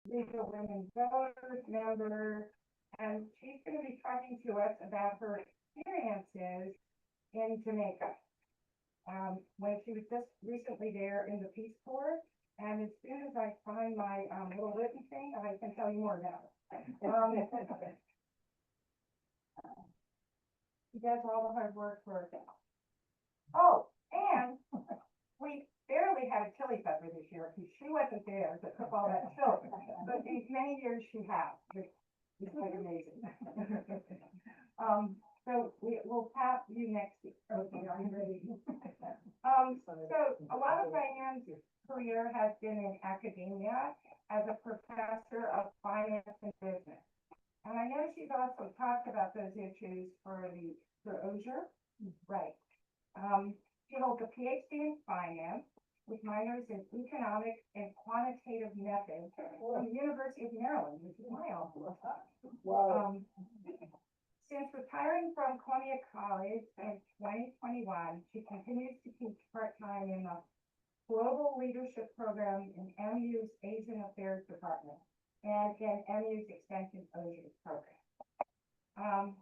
League of Women Voters member, and she's going to be talking to us about her experiences in Jamaica. When she was just recently there in the Peace Corps, and as soon as I find my little written thing, I can tell you more about it. She does all the hard work for herself. Oh, and we barely had a chili pepper this year because she wasn't there to cook all that chili. But these many years she has. It's quite amazing. So we'll pass you next week. Okay, are you ready? So a lot of Diane's career has been in academia as a professor of finance and business. And I know she's also talked about those issues for OSHA. Right. She holds a PhD in finance with minors in economics and quantitative methods from the University of Maryland, which is my alma mater. Since retiring from Columbia College in 2021, she continues to teach part-time in the Global Leadership Program in MU's Asian Affairs Department and in MU's Extension OSHA program.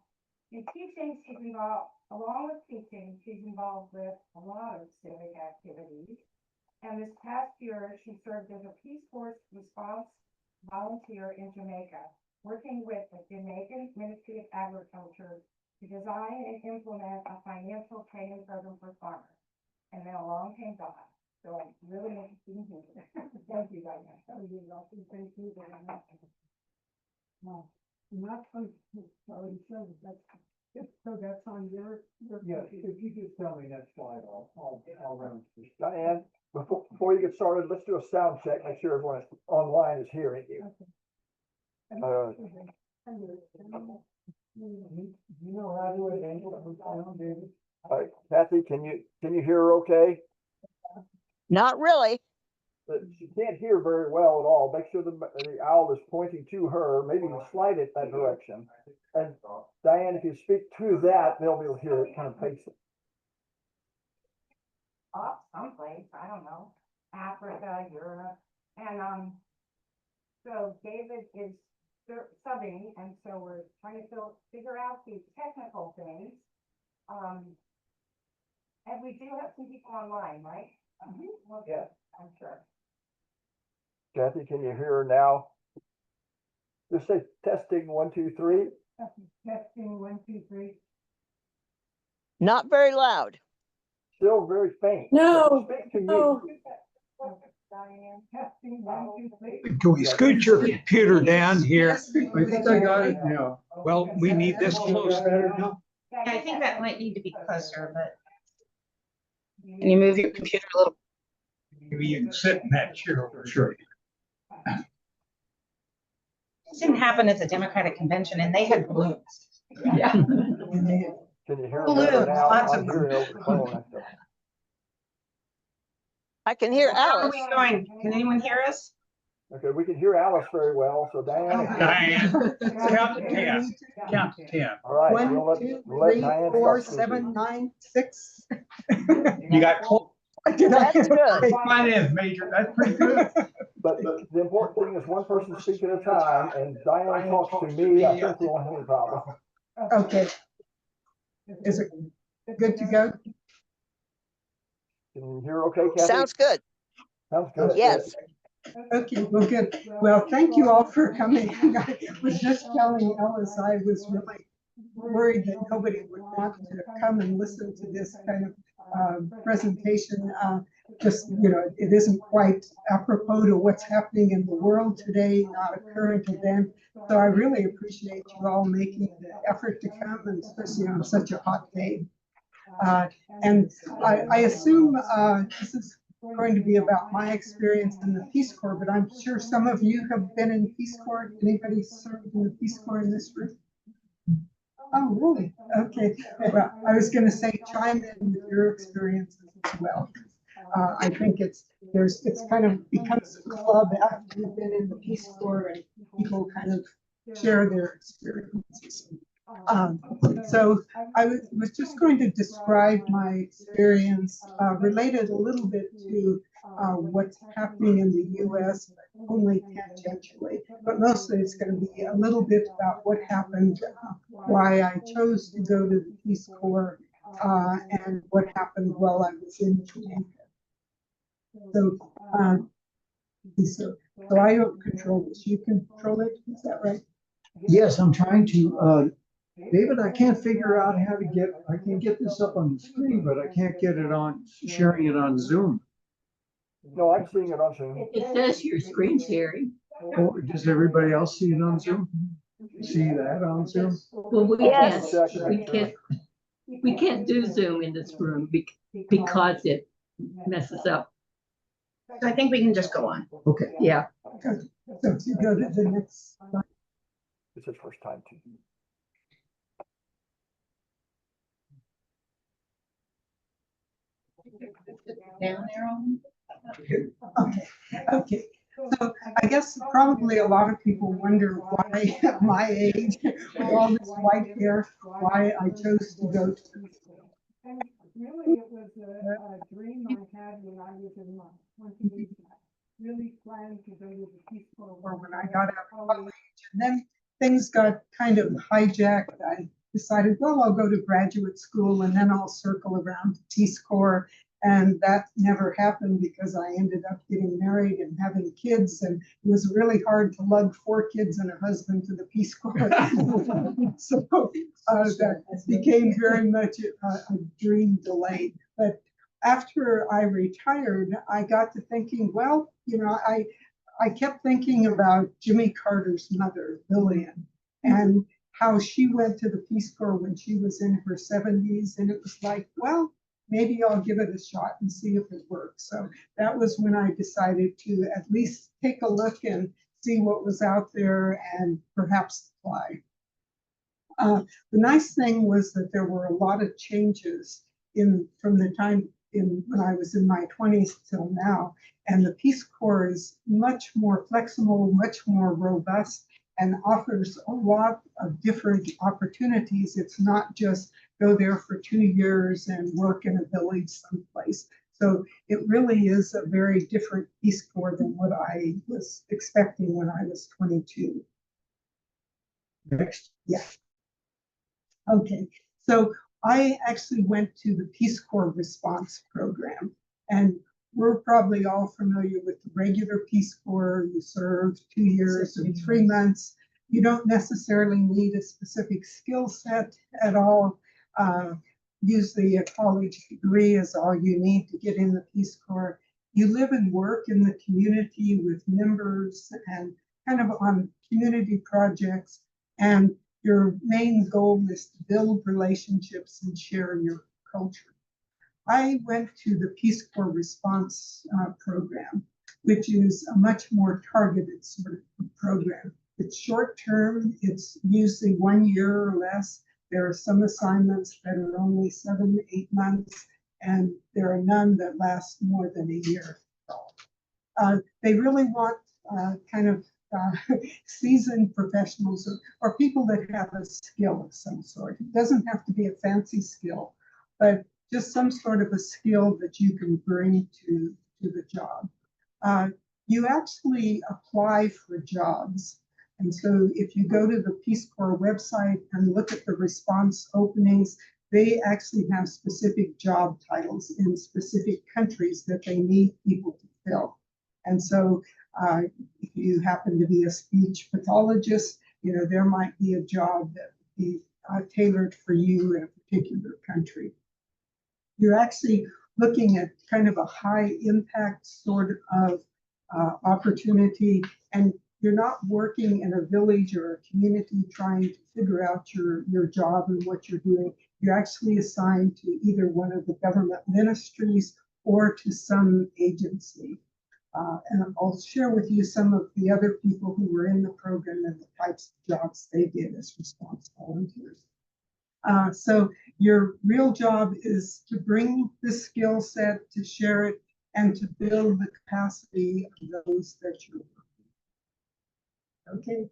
In teaching, she's involved, along with teaching, she's involved with a lot of civic activities. And this past year, she served as a Peace Corps response volunteer in Jamaica, working with the Jamaican Ministry of Agriculture to design and implement a financial training program for farmers. And then along came God. So I'm really interested in hearing. Thank you, Diane. Thank you very much. Not already said that's so that's on your Yes, if you just tell me that slide, I'll run. Diane, before you get started, let's do a sound check, make sure everyone online is hearing you. You know how to do it, David? Kathy, can you hear her okay? Not really. She can't hear very well at all. Make sure the owl is pointing to her, maybe you slide it that direction. And Diane, if you speak to that, they'll be able to hear it kind of face it. Off someplace, I don't know, Africa, Europe, and so David is subbing, and so we're trying to figure out the technical things. And we do have some people online, right? Well, Yeah, I'm sure. Kathy, can you hear her now? Just say testing 1, 2, 3. Testing 1, 2, 3. Not very loud. Still very faint. No, Speak to me. no. Diane, testing 1, 2, 3. Can we scoot your computer down here? I think I got it now. Well, we need this close. Yeah, I think that might need to be closer, but can you move your computer a little? Maybe you can sit in that chair over sure. This didn't happen at the Democratic convention and they had balloons. Yeah. Can you hear her better now? Lots I'm of hearing over the phone. I can hear How are Alice. we going? Can anyone hear us? Okay, we can hear Alice very well. So Diane, Diane, count to 10. Count to 10. all right. 1, we'll let 2, we'll let 3, Diane 4, start 7, 9, 6. You got close. That's good. Mine is Major. That's pretty good. But the important thing is one person speaks at a time, and Diane talks to me. I think we won't have any problem. Okay. Is it good to go? Can you hear okay, Kathy? Sounds good. Sounds good. Yes. Okay, well, good. Well, thank you all for coming. I was just telling Ellis I was really worried that nobody would want to come and listen to this kind of presentation. Just, you know, it isn't quite apropos to what's happening in the world today, not a current event. So I really appreciate you all making the effort to come, and especially on such a hot day. And I assume this is going to be about my experience in the Peace Corps, but I'm sure some of you have been in Peace Corps. Anybody served in the Peace Corps in this room? Oh, really? Okay. Well, I was going to say chime in with your experiences as well. I think it's kind of becomes a club after you've been in the Peace Corps, and people kind of share their experiences. So I was just going to describe my experience related a little bit to what's happening in the US, but only tangentially. But mostly it's going to be a little bit about what happened, why I chose to go to the Peace Corps, and what happened while I was in Jamaica. So I don't control this. You control it, is that right? Yes, I'm trying to, David, I can't figure out how to I can get this up on the screen, but I can't get it on, sharing it on Zoom. No, I'm seeing it on Zoom. It says your screen sharing. Or does everybody else see it on Zoom? See that on Zoom? Well, Yes. we can't do Zoom in this room because it messes up. So I think we can just go on. Okay. Yeah. So to go to the next slide. It's his first time too. Down there on. Okay. So I guess probably a lot of people wonder why at my age, with all this white hair, why I chose to go to the And really, it was a dream I had when I was in my 20s. Really planned to go to the Peace Corps when I got out of college. And then things got kind of hijacked. I decided, well, I'll go to graduate school and then I'll circle around to Peace Corps. And that never happened because I ended up getting married and having kids. And it was really hard to lug 4 kids and a husband to the Peace Corps. So that became very much a dream delayed. But after I retired, I got to thinking, well, you know, I kept thinking about Jimmy Carter's mother, Lillian, and how she went to the Peace Corps when she was in her 70s. And it was like, well, maybe I'll give it a shot and see if it works. So that was when I decided to at least take a look and see what was out there and perhaps apply. The nice thing was that there were a lot of changes from the time when I was in my 20s till now. And the Peace Corps is much more flexible, much more robust, and offers a lot of different opportunities. It's not just go there for 2 years and work in a village someplace. So it really is a very different Peace Corps than what I was expecting when I was 22. Next. Yeah. Okay, so I actually went to the Peace Corps response program, and we're probably all familiar with the regular Peace Corps. You serve 2 years and 3 months. You don't necessarily need a specific skill set at all. Usually a college degree is all you need to get in the Peace Corps. You live and work in the community with members and kind of on community projects, and your main goal is to build relationships and share your culture. I went to the Peace Corps response program, which is a much more targeted sort of program. It's short term, it's usually 1 year or less. There are some assignments that are only 7 to 8 months, and there are none that last more than a year. They really want kind of seasoned professionals or people that have a skill of some sort. It doesn't have to be a fancy skill, but just some sort of a skill that you can bring to the job. You actually apply for jobs. And so if you go to the Peace Corps website and look at the response openings, they actually have specific job titles in specific countries that they need people to fill. And so if you happen to be a speech pathologist, you know, there might be a job that would be tailored for you in a particular country. You're actually looking at kind of a high impact sort of opportunity, and you're not working in a village or a community trying to figure out your job and what you're doing. You're actually assigned to either one of the government ministries or to some agency. And I'll share with you some of the other people who were in the program and the types of jobs they did as response volunteers. So your real job is to bring the skill set, to share it, and to build the capacity of those that you're working.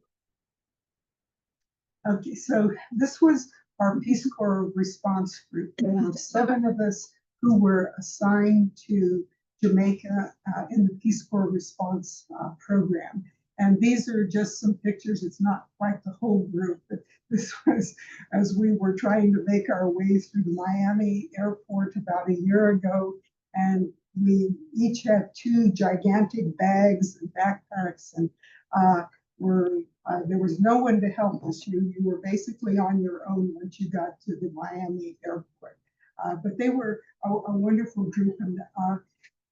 Okay, so this was our Peace Corps response group. There were 7 of us who were assigned to Jamaica in the Peace Corps response program. And these are just some pictures. It's not quite the whole group, but this was as we were trying to make our way through the Miami airport about a year ago. And we each had two gigantic bags and backpacks, and there was no one to help us. You were basically on your own once you got to the Miami airport. But they were a wonderful group, and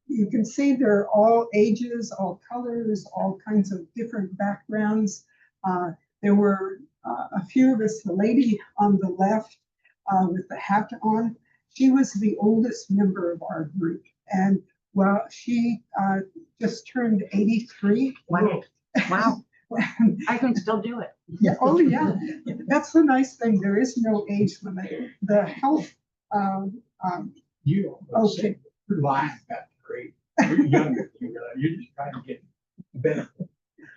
you can see they're all ages, all colors, all kinds of different backgrounds. There were a few of us. The lady on the left with the hat on, she was the oldest member of our group. And well, she just turned 83. Wow. Wow. I can still do it. Yeah. Oh, yeah. That's the nice thing. There is no age limit. The health. You don't Okay. line that's great. You're younger. You're just trying to get benefit.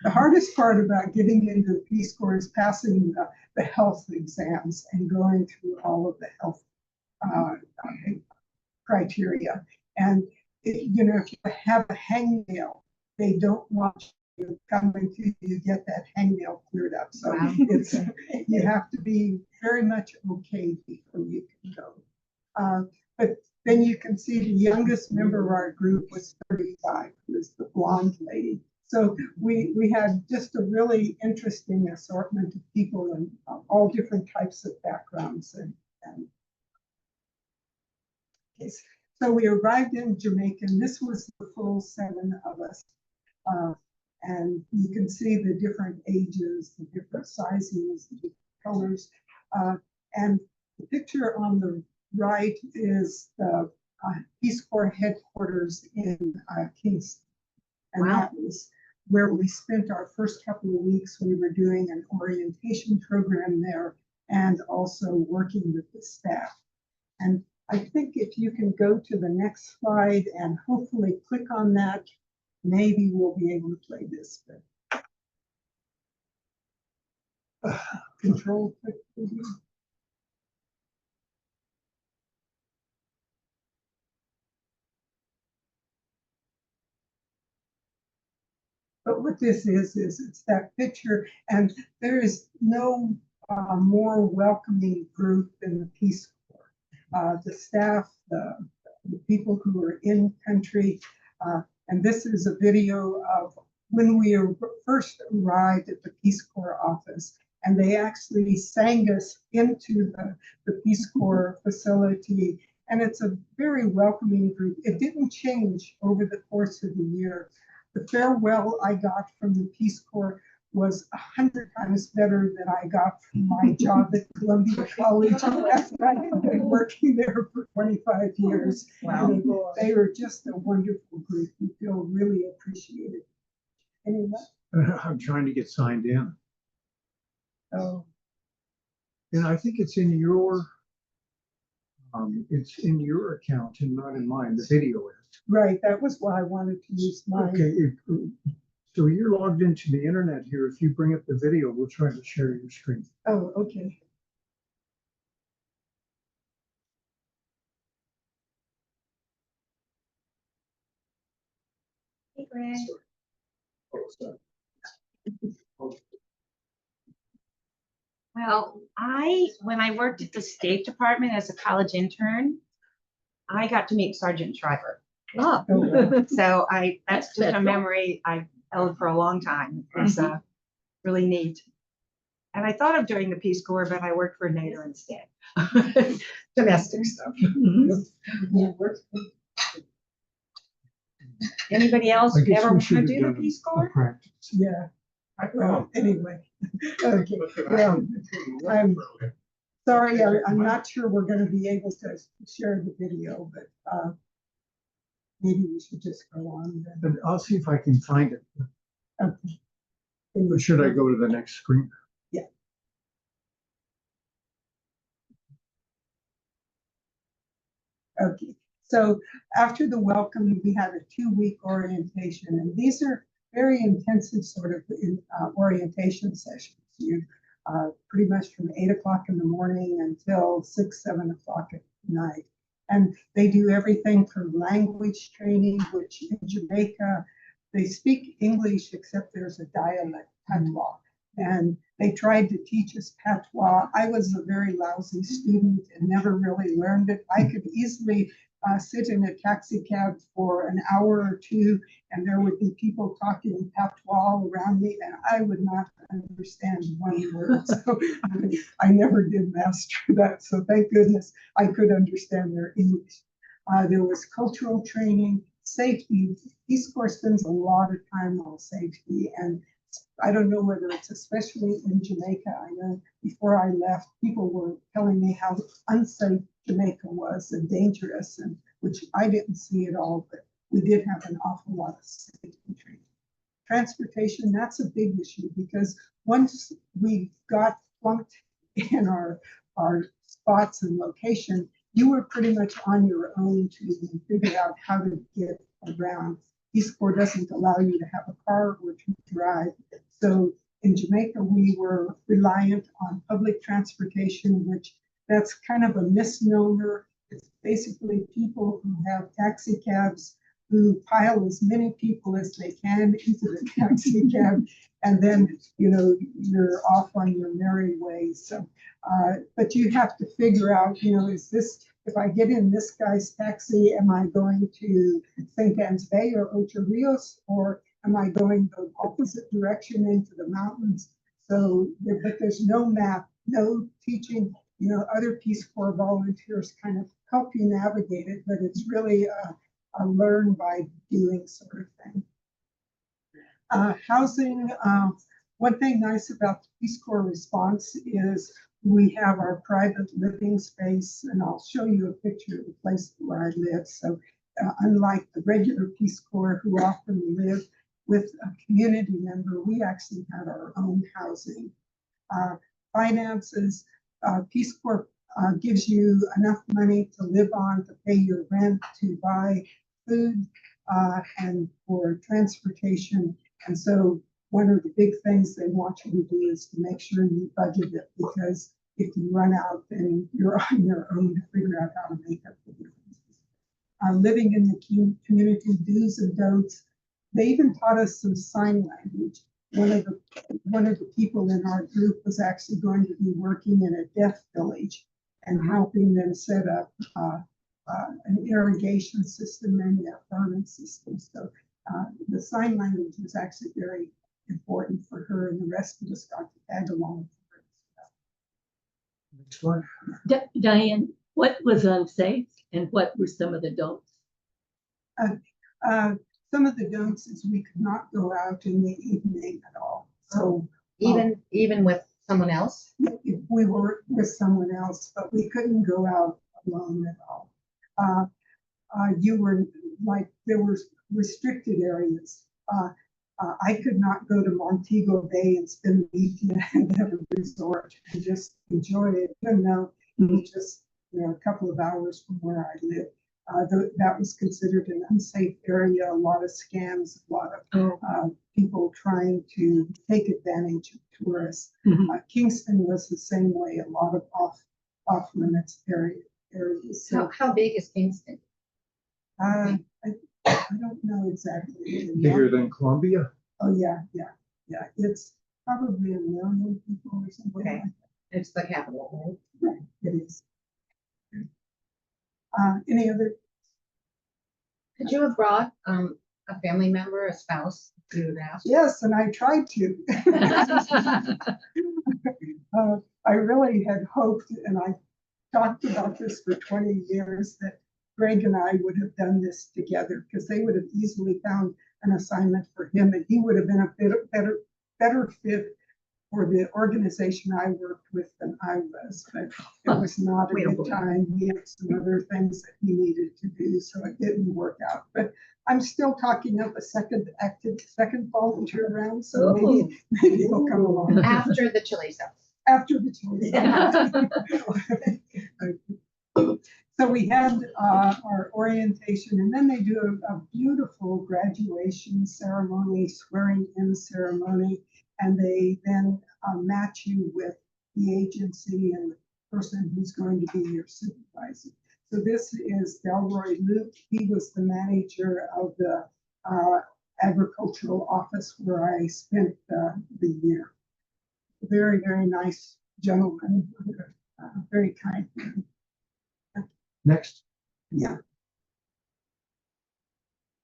The hardest part about getting into the Peace Corps is passing the health exams and going through all of the health criteria. And if you have a hangnail, they don't want you coming to you get that hangnail cleared up. So it's you have to be very much okay before you can go. But then you can see the youngest member of our group was 35, who was the blonde lady. So we had just a really interesting assortment of people and all different types of backgrounds. So we arrived in Jamaica, and this was the full 7 of us. And you can see the different ages, the different sizes, the different colors. And the picture on the right is the Peace Corps headquarters in Kingston. And that was where we spent our first couple of weeks. We were doing an orientation program there and also working with the staff. And I think if you can go to the next slide and hopefully click on that, maybe we'll be able to play this. But control click. But what this is it's that picture, and there is no more welcoming group than the Peace Corps. The staff, the people who are in country, and this is a video of when we first arrived at the Peace Corps office, and they actually sang us into the Peace Corps facility, and it's a very welcoming group. It didn't change over the course of the year. The farewell I got from the Peace Corps was 100 times better than I got from my job at Columbia College after I had been working there for 25 years. Wow. And they were just a wonderful group. We feel really appreciated. Anyway. I'm trying to get signed in. Oh. And I think it's in your account and not in mine. The video is. Right, that was why I wanted to use mine. Okay, so you're logged into the internet here. If you bring up the video, we'll try to share your screen. Oh, okay. Hey, Greg. Well, when I worked at the State Department as a college intern, I got to meet Sergeant Shriver. Oh. So that's just a memory I've held for a long time. It was really neat. And I thought of doing the Peace Corps, but I worked for NATO instead. Domestic stuff. Yeah. Anybody else I guess ever we want should to have do the done Peace a Corps? practice. Yeah. Well, anyway. Okay. Well, I'm sorry, I'm not sure we're going to be able to share the video, but maybe we should just go on then. But I'll see if I can find it. Okay. Or should I go to the next screen? Yeah. Okay. So after the welcome, we had a 2-week orientation, and these are very intensive sort of orientation sessions. You pretty much from 8 o'clock in the morning until 6, 7 o'clock at night. And they do everything from language training, which in Jamaica, they speak English, except there's a dialect, patois. And they tried to teach us patois. I was a very lousy student and never really learned it. I could easily sit in a taxi cab for an hour or two, and there would be people talking in patois around me, and I would not understand one word. So I never did master that. So thank goodness I could understand their English. There was cultural training, safety. Peace Corps spends a lot of time on safety, and I don't know whether it's especially in Jamaica. I know before I left, people were telling me how unsafe Jamaica was and dangerous, and which I didn't see at all, but we did have an awful lot of safety training. Transportation, that's a big issue because once we got flunked in our spots and location, you were pretty much on your own to figure out how to get around. Peace Corps doesn't allow you to have a car or to drive. So in Jamaica, we were reliant on public transportation, which that's kind of a misnomer. It's basically people who have taxi cabs who pile as many people as they can into the taxi cab, and then, you know, you're off on your merry way. So, but you have to figure out, you know, is this, if I get in this guy's taxi, am I going to St. Anne's Bay or Ocho Rios, or am I going the opposite direction into the mountains? So, but there's no map, no teaching, you know, other Peace Corps volunteers kind of help you navigate it, but it's really a learn by doing sort of thing. Housing, one thing nice about the Peace Corps response is we have our private living space, and I'll show you a picture of the place where I live. So unlike the regular Peace Corps who often live with a community member, we actually had our own housing. Finances, Peace Corps gives you enough money to live on, to pay your rent, to buy food, and for transportation. And so one of the big things they want you to do is to make sure you budget it, because if you run out, then you're on your own to figure out how to make up the differences. Living in the community, do's and don'ts. They even taught us some sign language. One of the people in our group was actually going to be working in a deaf village and helping them set up an irrigation system and a farming system. So the sign language was actually very important for her, and the rest of us got to tag along. Next one. Diane, what was unsafe and what were some of the don'ts? Some of the don'ts is we could not go out in the evening at all. So even with someone else? if we were with someone else, but we couldn't go out alone at all. You were like, there were restricted areas. I could not go to Montego Bay and spend the weekend at a resort and just enjoy it, even though it was just, you know, a couple of hours from where I live. That was considered an unsafe area. A lot of scams, a lot of people trying to take advantage of tourists. Kingston was the same way. A lot of off limits areas. So how big is Kingston? I don't know exactly. Bigger than Columbia? Oh yeah. It's probably 1 million people or something. Okay. Like that. It's the capital, Right, it is. Any other? Could you have brought a family member, a spouse, you would ask? Yes, and I tried to. I really had hoped, and I talked about this for 20 years, that Greg and I would have done this together, because they would have easily found an assignment for him, and he would have been a better fit for the organization I worked with than I was. But it was not a good time. He had some other things that he needed to do, so it didn't work out. But I'm still talking up a second volunteer round, so maybe he'll come along. After the chili sauce. After the chili. So we had our orientation, and then they do a beautiful graduation ceremony, swearing in ceremony, and they then match you with the agency and the person who's going to be your supervisor. So this is Delroy Luke. He was the manager of the agricultural office where I spent the year. Very, very nice gentleman, very kind. Next. Yeah.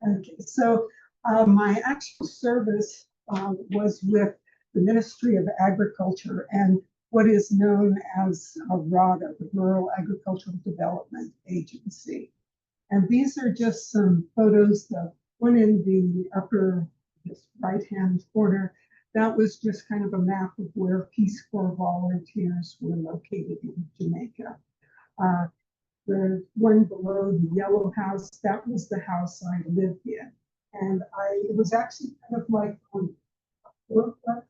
Okay, so my actual service was with the Ministry of Agriculture and what is known as RADA, the Rural Agricultural Development Agency. And these are just some photos. The one in the upper right-hand corner, that was just kind of a map of where Peace Corps volunteers were located in Jamaica. The one below the yellow house, that was the house I lived in. And it was actually kind of like on a fourplex.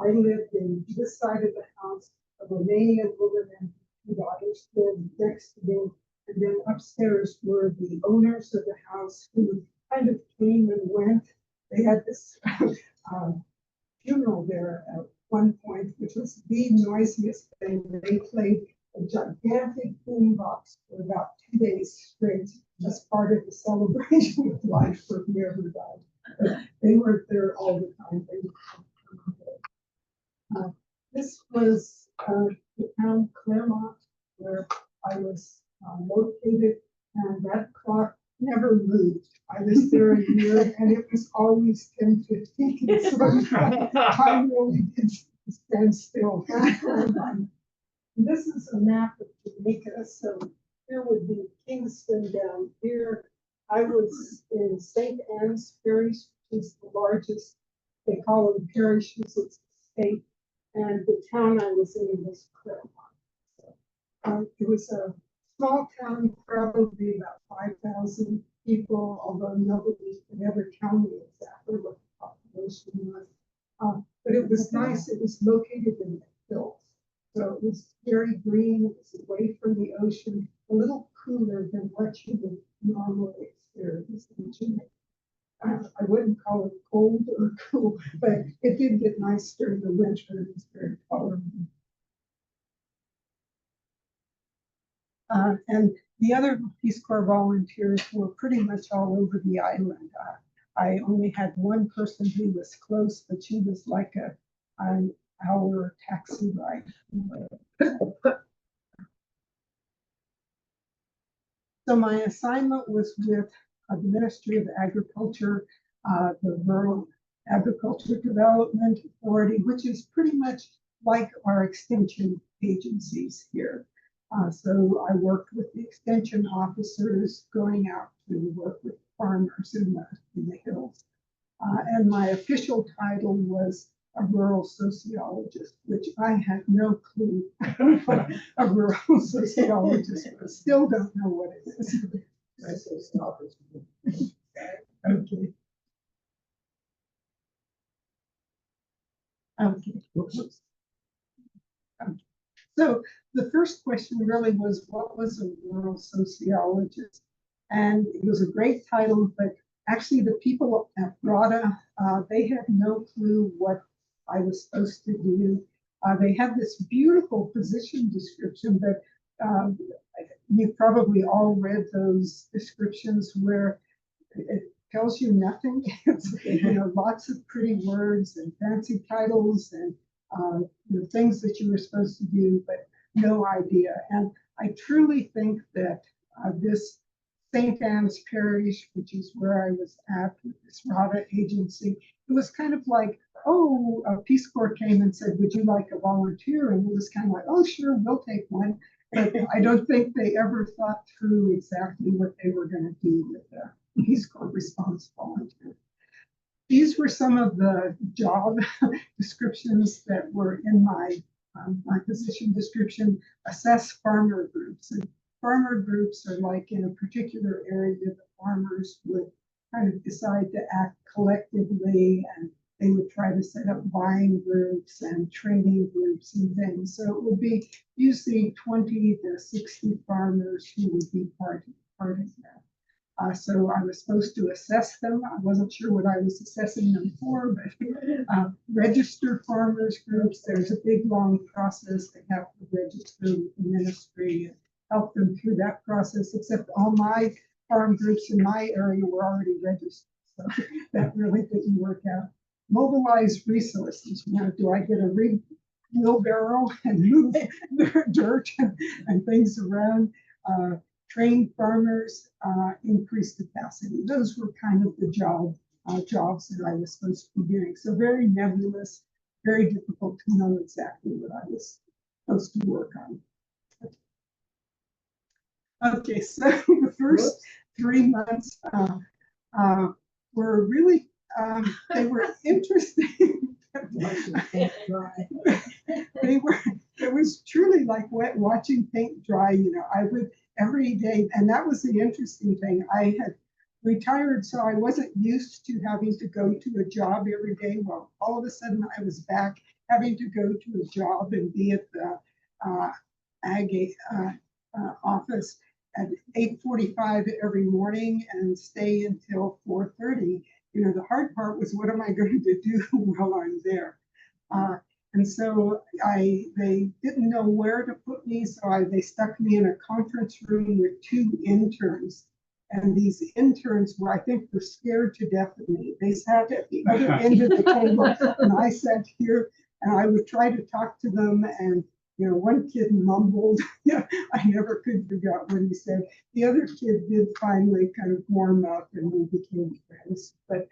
I lived in this side of the house, a Romanian woman and two daughters lived next to me. And then upstairs were the owners of the house who kind of came and went. They had this funeral there at one point, which was the noisiest thing. They played a gigantic boombox for about 2 days straight as part of the celebration of life for whoever died. But they weren't there all the time. This was the town Claremont, where I was located, and that clock never moved. I was there a year, and it was always 10:15. So time really did stand still. This is a map of Jamaica. So here would be Kingston down here. I was in St. Anne's Parish, which is the largest, they call them parishes, it's a state. And the town I was in was Claremont. So, it was a small town, probably about 5,000 people, although nobody could ever tell me exactly what the population was. But it was nice. It was located in the hills. So it was very green. It was away from the ocean, a little cooler than what you would normally experience in Jamaica. I wouldn't call it cold or cool, but it did get nice during the winter. It was very tolerable. And the other Peace Corps volunteers were pretty much all over the island. I only had one person who was close, but she was like an hour taxi ride. So my assignment was with the Ministry of Agriculture, the Rural Agriculture Development Authority, which is pretty much like our extension agencies here. So I worked with the extension officers going out to work with farmers in the hills. And my official title was a rural sociologist, which I had no clue what a rural sociologist was. Still don't know what it is. Okay. Okay. So the first question really was, what was a rural sociologist? And it was a great title, but actually the people at RADA, they had no clue what I was supposed to do. They had this beautiful position description, but you've probably all read those descriptions where it tells you nothing. It's, lots of pretty words and fancy titles and things that you were supposed to do, but no idea. And I truly think that this St. Anne's Parish, which is where I was at with this RADA agency, it was kind of like, oh, Peace Corps came and said, would you like a volunteer? And it was kind of like, oh, sure, we'll take one. But I don't think they ever thought through exactly what they were going to do with the Peace Corps response volunteer. These were some of the job descriptions that were in my position description. Assess farmer groups. And farmer groups are like in a particular area, the farmers would kind of decide to act collectively, and they would try to set up buying groups and training groups and things. So it would be usually 20 to 60 farmers who would be part of that. So I was supposed to assess them. I wasn't sure what I was assessing them for, but register farmers groups. There's a big, long process. They have to register with the ministry, help them through that process, except all my farm groups in my area were already registered. So that really didn't work out. Mobilize resources. You know, do I get a wheelbarrow and move dirt and things around? Train farmers, increase capacity. Those were kind of the jobs that I was supposed to be doing. So very nebulous, very difficult to know exactly what I was supposed to work on. Okay, so the first 3 months were really, they were interesting. It was truly like watching paint dry. You know, I would every day, and that was the interesting thing. I had retired, so I wasn't used to having to go to a job every day. Well, all of a sudden I was back having to go to a job and be at the ag office at 8:45 every morning and stay until 4:30. You know, the hard part was, what am I going to do while I'm there? And so they didn't know where to put me, so they stuck me in a conference room with 2 interns. And these interns were, I think, were scared to death of me. They sat at the other end of the table, and I sat here, and I would try to talk to them. And, you know, one kid mumbled. I never could figure out what he said. The other kid did finally kind of warm up, and we became friends. But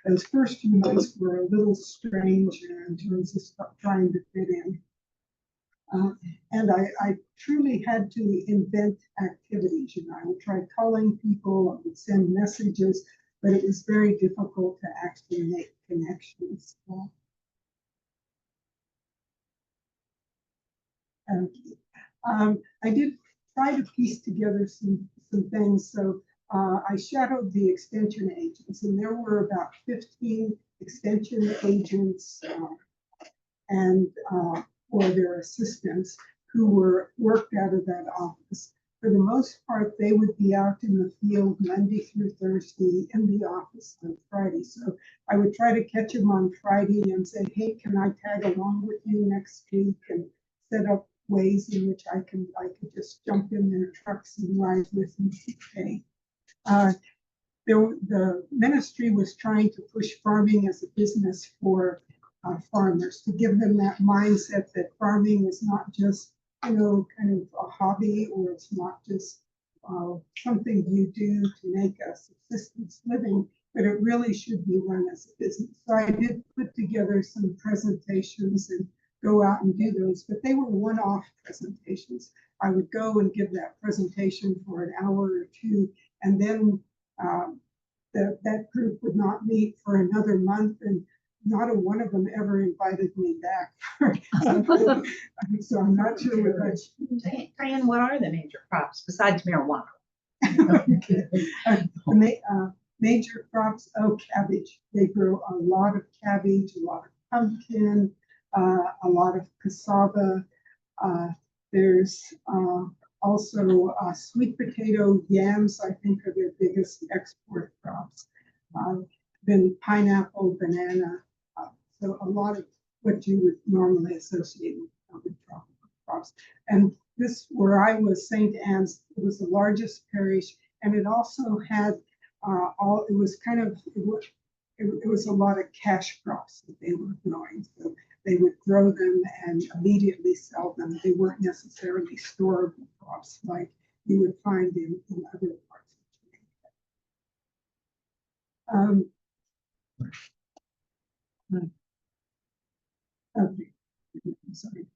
those first few months were a little strange in terms of trying to fit in. And I truly had to invent activities. You know, I would try calling people, I would send messages, but it was very difficult to actually make connections. I did try to piece together some things. So I shadowed the extension agents, and there were about 15 extension agents and or their assistants who worked out of that office. For the most part, they would be out in the field Monday through Thursday, in the office on Friday. So I would try to catch them on Friday and say, hey, can I tag along with you next week, and set up ways in which I could just jump in their trucks and ride with them each day. The ministry was trying to push farming as a business for farmers, to give them that mindset that farming is not just, you know, kind of a hobby, or it's not just something you do to make a subsistence living, but it really should be run as a business. So I did put together some presentations and go out and do those, but they were one-off presentations. I would go and give that presentation for an hour or 2, and then that group would not meet for another month, and not a one of them ever invited me back. So I'm not sure what that's. Diane, what are the major crops besides marijuana? Major crops, cabbage. They grow a lot of cabbage, a lot of pumpkin, a lot of cassava. There's also sweet potato, yams, I think, are their biggest export crops. Then pineapple, banana. So a lot of what you would normally associate with tropical crops. And this, where I was, St. Anne's, it was the largest parish, and it also had it was a lot of cash crops that they were growing. So they would grow them and immediately sell them. They weren't necessarily storable crops like you would find in other parts of Jamaica. Okay, sorry.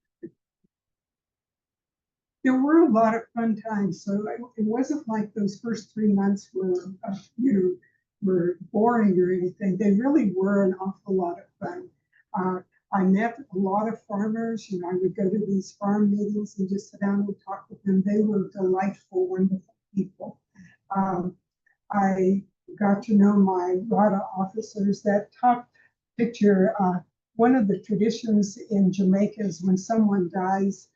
There were a lot of fun times, so it wasn't like those first 3 months were boring or anything. They really were an awful lot of fun. I met a lot of farmers. You know, I would go to these farm meetings and just sit down and talk with them. They were delightful, wonderful people. I got to know my RADA officers. That top picture, one of the traditions in Jamaica is when someone dies,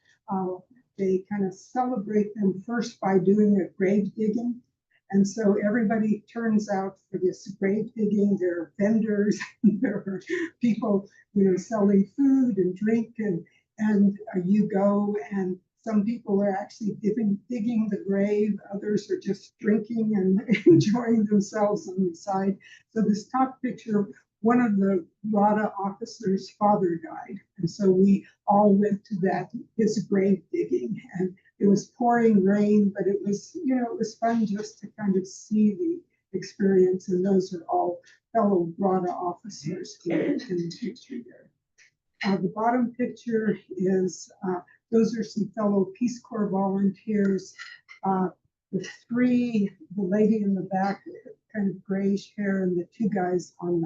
they kind of celebrate them first by doing a grave digging. And so everybody turns out for this grave digging. There are vendors, there are people, you know, selling food and drink, and you go and Some people are actually digging the grave, others are just drinking and enjoying themselves on the side. So this top picture, one of the RADA officers' father died. And so we all went to his grave digging, and it was pouring rain, but it was, it was fun just to kind of see the experience. And those are all fellow RADA officers in the picture there. The bottom picture is, those are some fellow Peace Corps volunteers. The lady in the back, kind of grayish hair, and the two guys on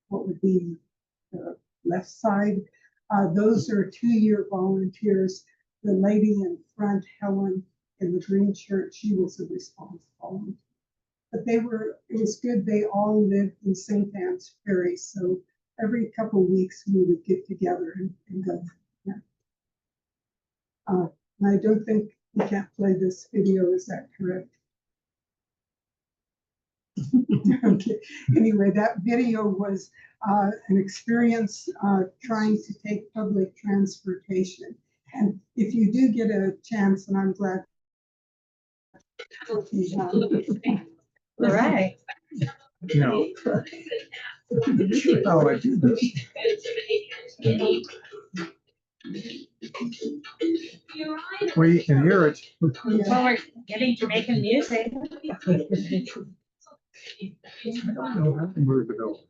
what would be the left side. Those are 2-year volunteers. The lady in front, Helen, in the green shirt, she was a response volunteer. But it was good. They all lived in St. Anne's Ferry. So every couple of weeks we would get together and go. Yeah. And I don't think we can't play this video. Is that correct? Okay. Anyway, that video was an experience trying to take public transportation. And if you do get a chance, and I'm glad. All right. No. Oh, I do this. Well, you can hear it. Well, we're getting Jamaican music. I don't know how to move it over.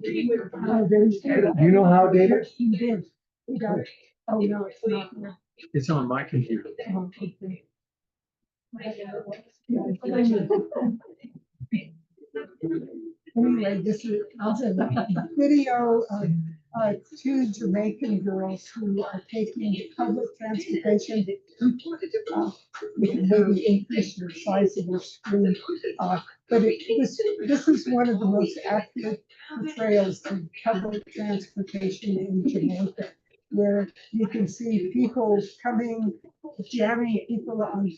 Do you know how, David? You did. We got it. Oh, no, it's not. It's on my computer. Oh, okay. Anyway, this is a video of 2 Jamaican girls who are taking public transportation. We can maybe increase the size of your screen, but this is one of the most accurate portrayals of public transportation in Jamaica, where you can see people coming, jamming people on.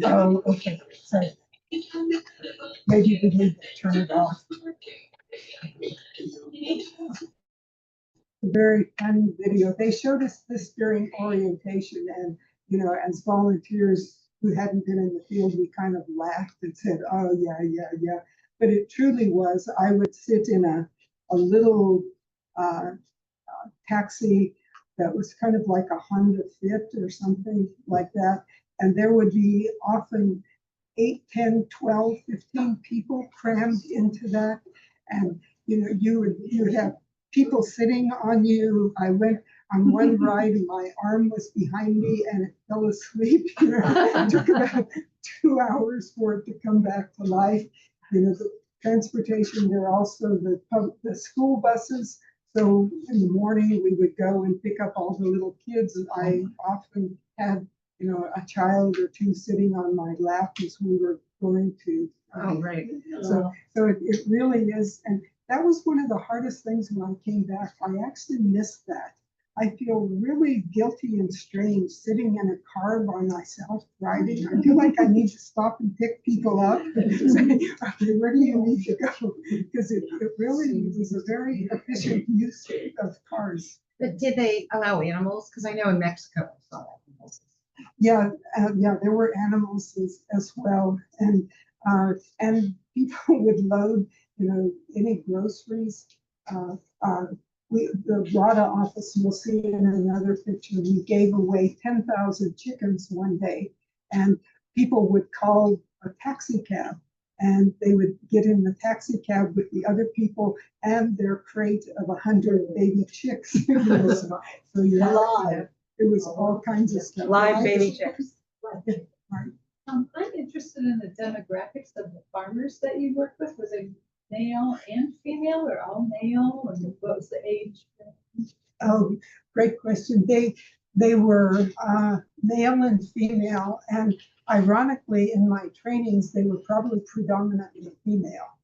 Oh, okay. So maybe we need to turn it off. A very funny video. They showed us this during orientation, and as volunteers who hadn't been in the field, we kind of laughed and said, "Oh yeah." But it truly was. I would sit in a little taxi that was kind of like a Honda Fit or something like that. And there would be often 8, 10, 12, 15 people crammed into that. And, you would have people sitting on you. I went on one ride and my arm was behind me and it fell asleep. It took about 2 hours for it to come back to life. The transportation, there are also the school buses. So in the morning we would go and pick up all the little kids. I often had, a child or 2 sitting on my lap as we were going to. Oh, right. So it really is. And that was one of the hardest things when I came back. I actually missed that. I feel really guilty and strange sitting in a car by myself driving. I feel like I need to stop and pick people up and say, okay, where do you need to go? Because it really was a very efficient use of cars. But did they allow animals? Because I know in Mexico I saw that. Yeah, there were animals as well, and people would load, any groceries. The RADA office, you'll see in another picture, we gave away 10,000 chickens one day, and people would call a taxi cab, and they would get in the taxi cab with the other people and their crate of 100 baby chicks. So yeah. It was all kinds of stuff. Live baby chicks. I'm interested in the demographics of the farmers that you work with. Was it male and female, or all male? And what was the age? Oh, great question. They were male and female, and ironically, in my trainings, they were probably predominantly female.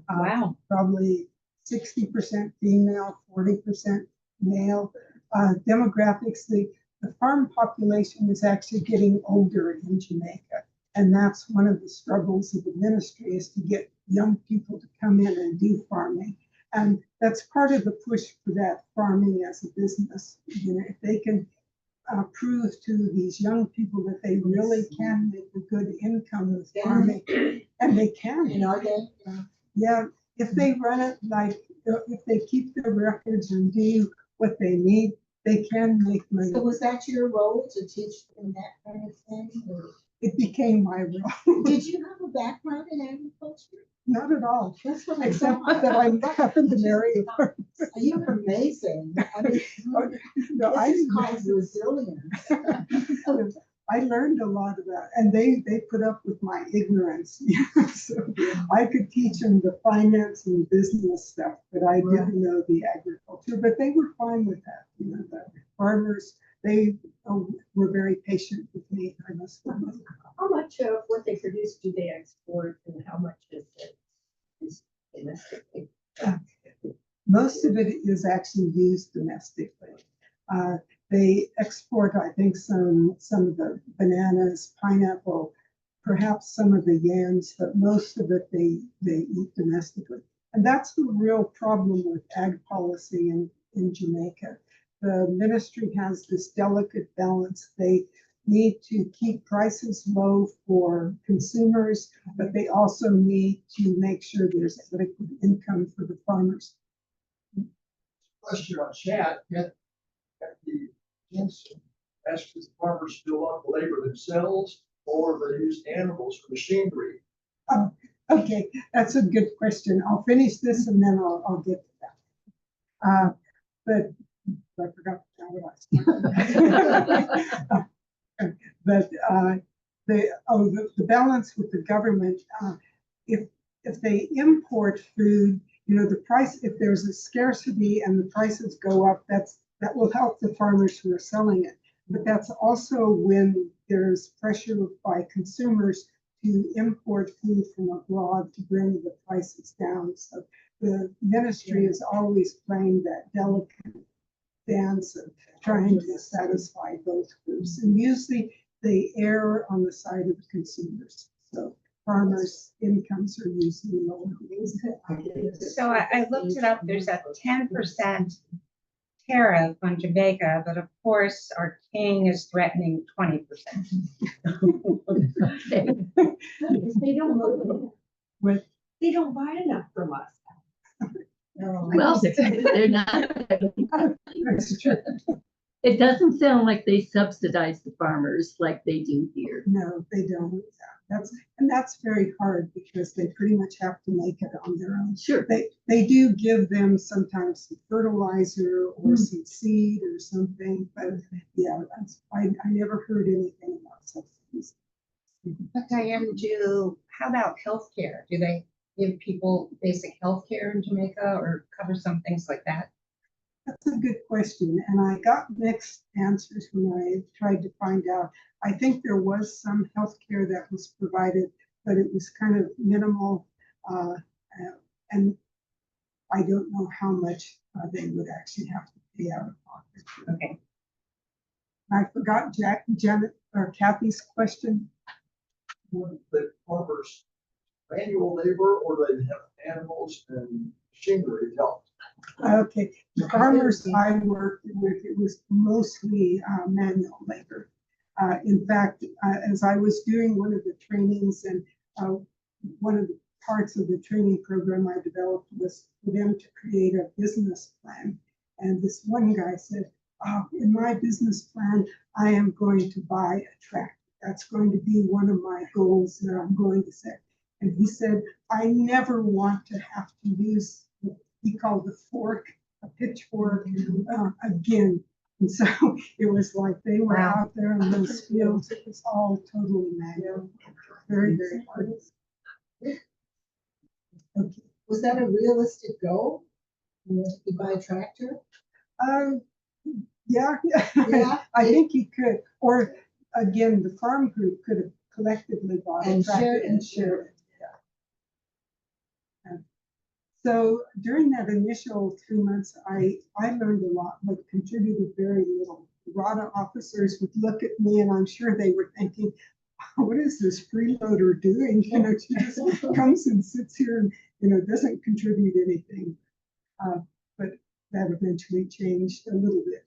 Wow. Probably 60% female, 40% male. Demographics, the farm population is actually getting older in Jamaica. And that's one of the struggles of the ministry, is to get young people to come in and do farming. And that's part of the push for that farming as a business. You know, if they can prove to these young people that they really can make a good income with farming, and they can. And are they? Yeah, if they run it like, if they keep their records and do what they need, they can make money. So was that your role to teach them that kind of thing? Or It became my role. did you have a background in agriculture? Not at all, That's what I except thought. that I happened to marry a farmer. You're amazing. I mean, No, this is called resilience. I learned a lot about, and they put up with my ignorance. So I could teach them the finance and business stuff, but I didn't know the agriculture. But they were fine with that. You know, the farmers, they were very patient with me. I must admit. How much of what they produce do they export and how much is it is domestically? Most of it is actually used domestically. They export, I think, some of the bananas, pineapple, perhaps some of the yams, but most of it they eat domestically. And that's the real problem with ag policy in Jamaica. The ministry has this delicate balance. They need to keep prices low for consumers, but they also need to make sure there's adequate income for the farmers. Question on chat, at the Jensen, asked if the farmers still want to labor themselves or they use animals for machinery. Okay, that's a good question. I'll finish this and then I'll get to that. But I forgot what I was. But the balance with the government, if they import food, you know, the price, if there's a scarcity and the prices go up, that will help the farmers who are selling it. But that's also when there's pressure by consumers to import food from abroad to bring the prices down. So the ministry is always playing that delicate dance of trying to satisfy both groups. And usually they err on the side of the consumers. So farmers' incomes are usually lower. So I looked it up. There's a 10% tariff on Jamaica, but of course our king is threatening 20%. They don't buy enough from us. Well, they're not. That's true. It doesn't sound like they subsidize the farmers like they do here. No, they don't. That's very hard because they pretty much have to make it on their own. Sure. They do give them sometimes some fertilizer or some seed or something, but yeah, I never heard anything about subsidies. But Diane, how about healthcare? Do they give people basic healthcare in Jamaica or cover some things like that? That's a good question, and I got mixed answers when I tried to find out. I think there was some health care that was provided, but it was kind of minimal, and I don't know how much they would actually have to pay out of pocket. Okay. I forgot Janet or Kathy's question. The farmers manual labor or they have animals and machinery to help? Okay, the farmers I worked with, it was mostly manual labor. In fact, as I was doing one of the trainings and one of the parts of the training program I developed was for them to create a business plan. And this one guy said, in my business plan, I am going to buy a tractor. That's going to be one of my goals that I'm going to set. And he said, I never want to have to use what he called the fork, a pitchfork, again. And so it was like they were out there in those fields. It was all totally manual. Very, very hard. Okay. Was that a realistic goal? To buy a tractor? Yeah. Yeah. I think he could. Or again, the farm group could have collectively bought a tractor and shared it. Yeah. So during that initial 3 months, I learned a lot, but contributed very little. RADA officers would look at me, and I'm sure they were thinking, what is this freeloader doing? You know, she just comes and sits here and, you know, doesn't contribute anything. but that eventually changed a little bit.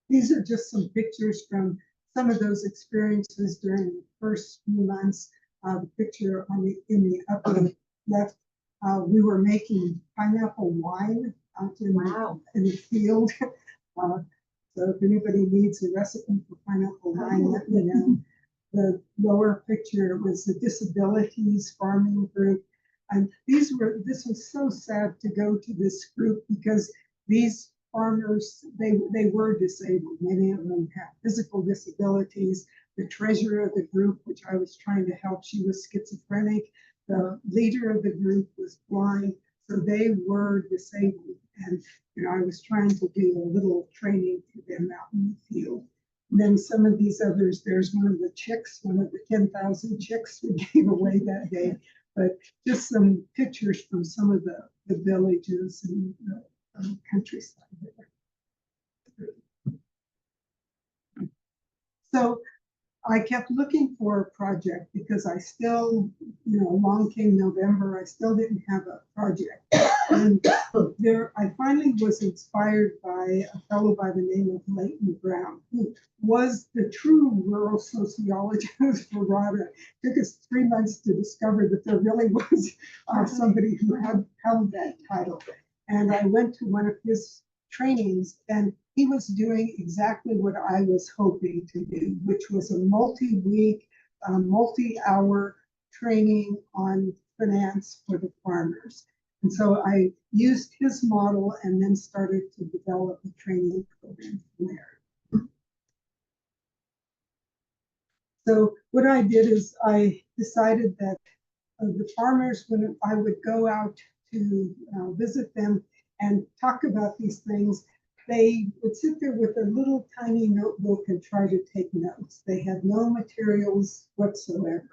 These are just some pictures from some of those experiences during the first few months. The picture in the upper left, we were making pineapple wine out in the field. So if anybody needs a recipe for pineapple wine, let me know. The lower picture was the disabilities farming group. And this was so sad to go to this group because these farmers, they were disabled. Many of them had physical disabilities. The treasurer of the group, which I was trying to help, she was schizophrenic. The leader of the group was blind. So they were disabled. And I was trying to do a little training for them out in the field. And then some of these others, there's one of the chicks, one of the 10,000 chicks we gave away that day. But just some pictures from some of the villages and the countryside there. So I kept looking for a project because I still, along came November, I still didn't have a project. And I finally was inspired by a fellow by the name of Leighton Brown, who was the true rural sociologist for RADA. It took us 3 months to discover that there really was somebody who had held that title. And I went to one of his trainings, and he was doing exactly what I was hoping to do, which was a multi-week, multi-hour training on finance for the farmers. And so I used his model and then started to develop a training program from there. So what I did is I decided that the farmers, when I would go out to visit them and talk about these things, they would sit there with a little tiny notebook and try to take notes. They had no materials whatsoever.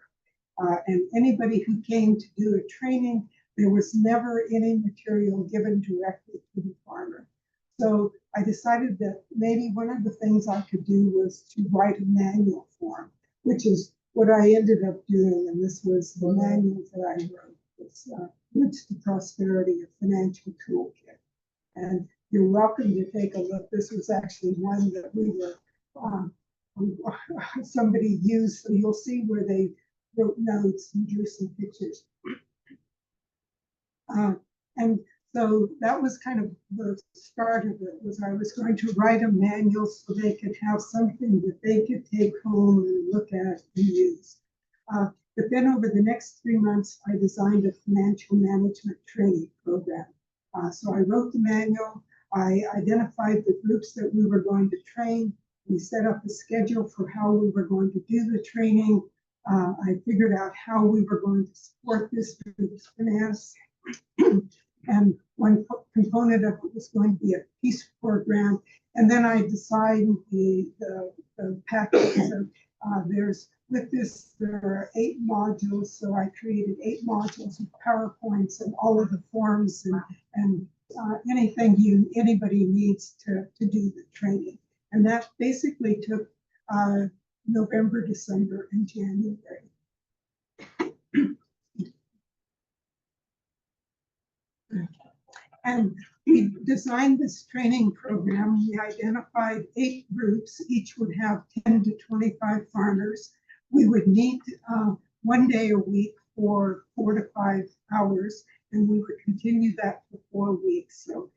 And anybody who came to do a training, there was never any material given directly to the farmer. So I decided that maybe one of the things I could do was to write a manual form, which is what I ended up doing. And this was the manual that I wrote. It's Roots to Prosperity, a financial toolkit. And you're welcome to take a look. This was actually one that we were, somebody used, so you'll see where they wrote notes and drew some pictures. And so that was kind of the start of it, was I was going to write a manual so they could have something that they could take home and look at and use. But then over the next 3 months, I designed a financial management training program. So I wrote the manual, I identified the groups that we were going to train, we set up a schedule for how we were going to do the training. I figured out how we were going to support this group's finance. And one component of it was going to be a peace program. And then I designed the package. So there are 8 modules. So I created 8 modules with PowerPoints and all of the forms and anything anybody needs to do the training. And that basically took November, December, and January. And we designed this training program. We identified 8 groups. Each would have 10 to 25 farmers. We would meet 1 day a week for 4 to 5 hours, and we would continue that for 4 weeks. So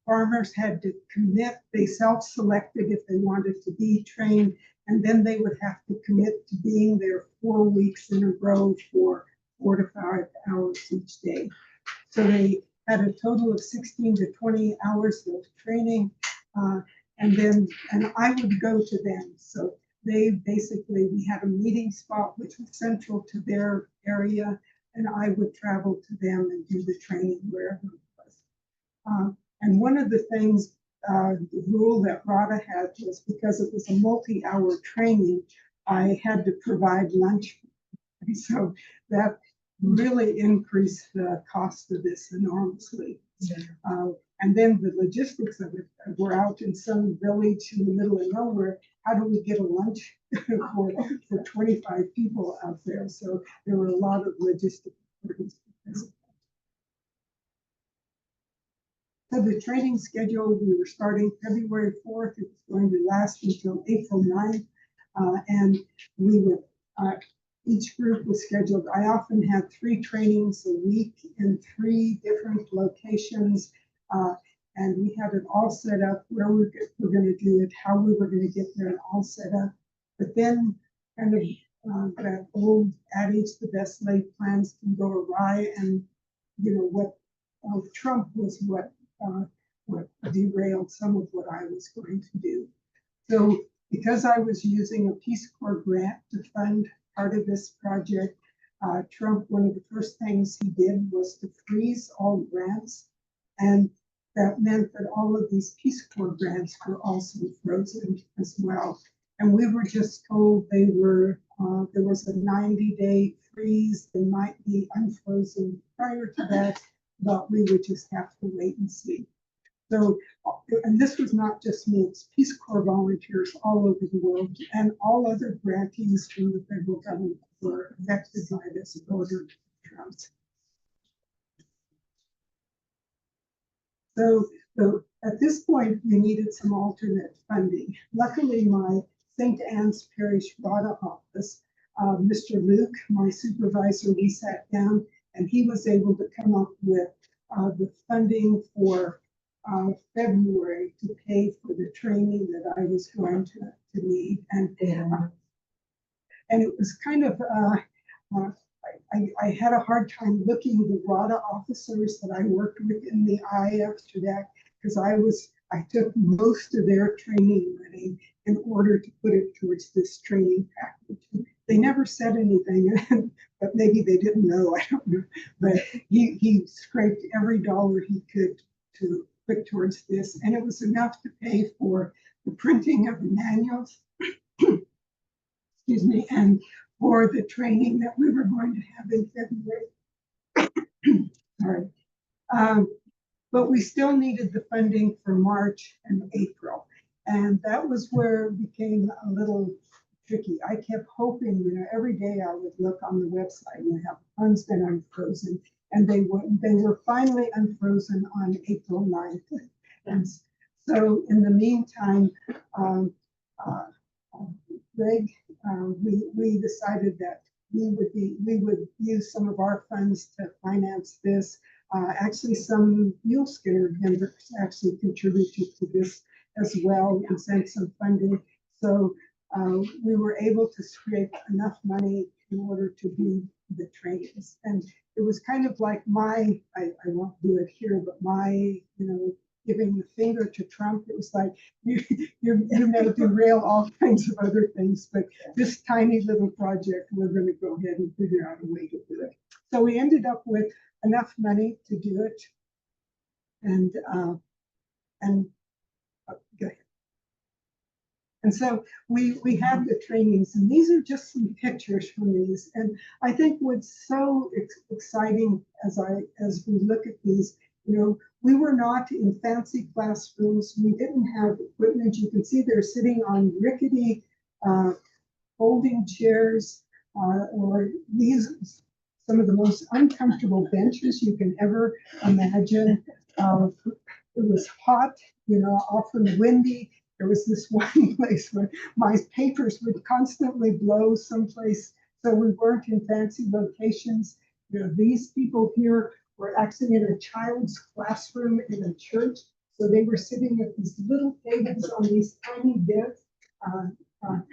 farmers had to commit. They self-selected if they wanted to be trained, and then they would have to commit to being there 4 weeks in a row for 4 to 5 hours each day. So they had a total of 16 to 20 hours of training, and I would go to them. So we had a meeting spot which was central to their area, and I would travel to them and do the training wherever it was. And one of the things, the rule that RADA had was, because it was a multi-hour training, I had to provide lunch. And so that really increased the cost of this enormously. And then the logistics of it, we're out in some village in the middle of nowhere. How do we get a lunch for 25 people out there? So there were a lot of logistical burdens. So the training schedule, we were starting February 4th. It was going to last until April 9th. And we would, each group was scheduled. I often had 3 trainings a week in 3 different locations. And we had it all set up where we were going to do it, how we were going to get there, and all set up. But then kind of that old adage, the best laid plans can go awry. And, you know, what Trump was what derailed some of what I was going to do. So because I was using a Peace Corps grant to fund part of this project, Trump, one of the first things he did was to freeze all grants. And that meant that all of these Peace Corps grants were also frozen as well. And we were just told they were, there was a 90-day freeze. They might be unfrozen prior to that, but we would just have to wait and see. So, and this was not just me, it's Peace Corps volunteers all over the world, and all other grantees from the federal government were affected by this order of Trump's. So at this point, we needed some alternate funding. Luckily, my St. Anne's Parish RADA office, Mr. Luke, my supervisor, we sat down and he was able to come up with the funding for February to pay for the training that I was going to need. And it was kind of, I had a hard time looking the RADA officers that I worked with in the eye after that, because I took most of their training money in order to put it towards this training package. They never said anything, but maybe they didn't know, I don't know. But he scraped every dollar he could to put towards this, and it was enough to pay for the printing of the manuals, excuse me, and for the training that we were going to have in February. Sorry. But we still needed the funding for March and April. And that was where it became a little tricky. I kept hoping, you know, every day I would look on the website and have funds been unfrozen. And they were finally unfrozen on April 9th. And so in the meantime, Greg, we decided that we would use some of our funds to finance this. Actually, some Muleskinners members actually contributed to this as well and sent some funding. So we were able to scrape enough money in order to do the trainings. And it was kind of like I won't do it here, but giving the finger to Trump. It was like, you may derail all kinds of other things, but this tiny little project, we're going to go ahead and figure out a way to do it. So we ended up with enough money to do it. And so we have the trainings, and these are just some pictures from these. And I think what's so exciting as we look at these, you know, we were not in fancy classrooms. We didn't have equipment. You can see they're sitting on rickety folding chairs, or these, some of the most uncomfortable benches you can ever imagine. It was hot, you know, often windy. There was this one place where my papers would constantly blow someplace. So we weren't in fancy locations. You know, these people here were actually in a child's classroom in a church. So they were sitting at these little tables on these tiny beds,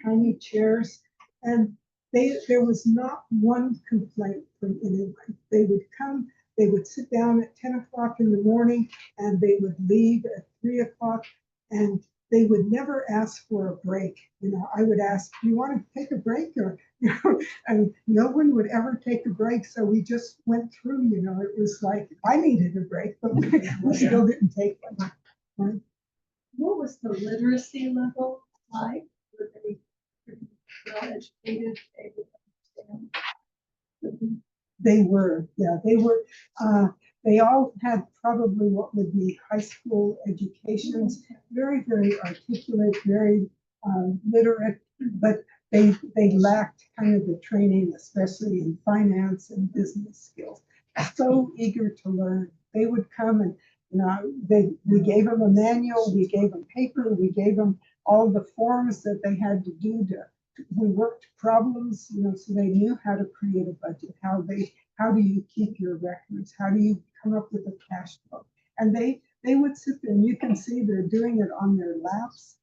tiny chairs. And there was not one complaint from anyone. They would come, they would sit down at 10 o'clock in the morning, and they would leave at 3 o'clock. And they would never ask for a break. You know, I would ask, do you want to take a break? Or, you know, and no one would ever take a break. So we just went through, you know, it was like, I needed a break, but we still didn't take one. Right? What was the literacy level like? Were they pretty well educated, able to understand? They were, yeah, they were. They all had probably what would be high school educations, very, very articulate, very literate, but they lacked kind of the training, especially in finance and business skills. So eager to learn. They would come and We gave them a manual, we gave them paper, we gave them all the forms that they had to do we worked problems, so they knew how to create a budget, how do you keep your records, how do you come up with a cash flow? And they would sit there, and you can see they're doing it on their laps.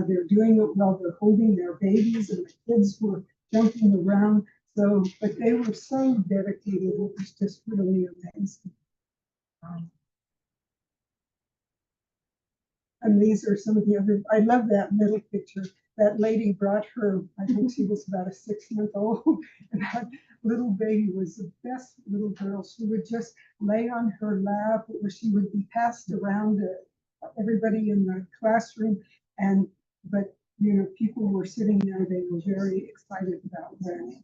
They're doing it while they're holding their babies, and the kids were jumping around. So, but they were so dedicated, it was just really amazing. And these are some of the other, I love that middle picture. That lady brought her, I think she was about a 6-month-old, and that little baby was the best little girl. She would just lay on her lap, or she would be passed around to everybody in the classroom. But people were sitting there, they were very excited about learning.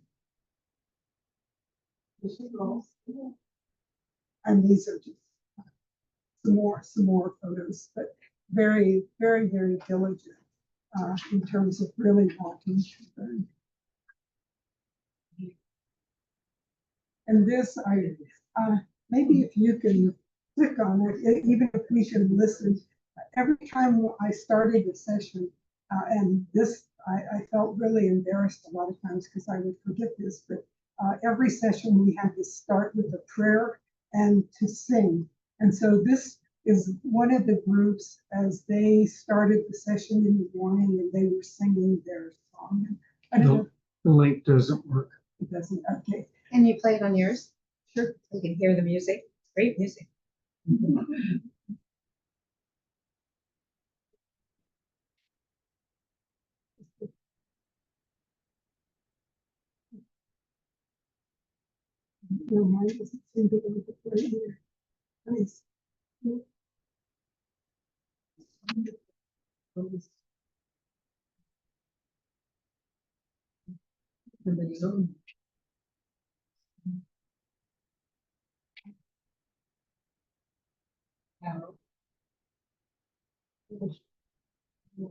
And these are just some more photos, but very, very, very diligent in terms of really wanting to learn. And this, maybe if you can click on it, even if we can listen, every time I started the session, and this, I felt really embarrassed a lot of times because I would forget this, but every session we had to start with a prayer and to sing. And so this is one of the groups as they started the session in the morning, and they were singing their song. I don't know. The link doesn't work. It doesn't, okay. Can you play it on yours? Sure. You can hear the music. Great music. No, mine doesn't seem to want to play here. Nice.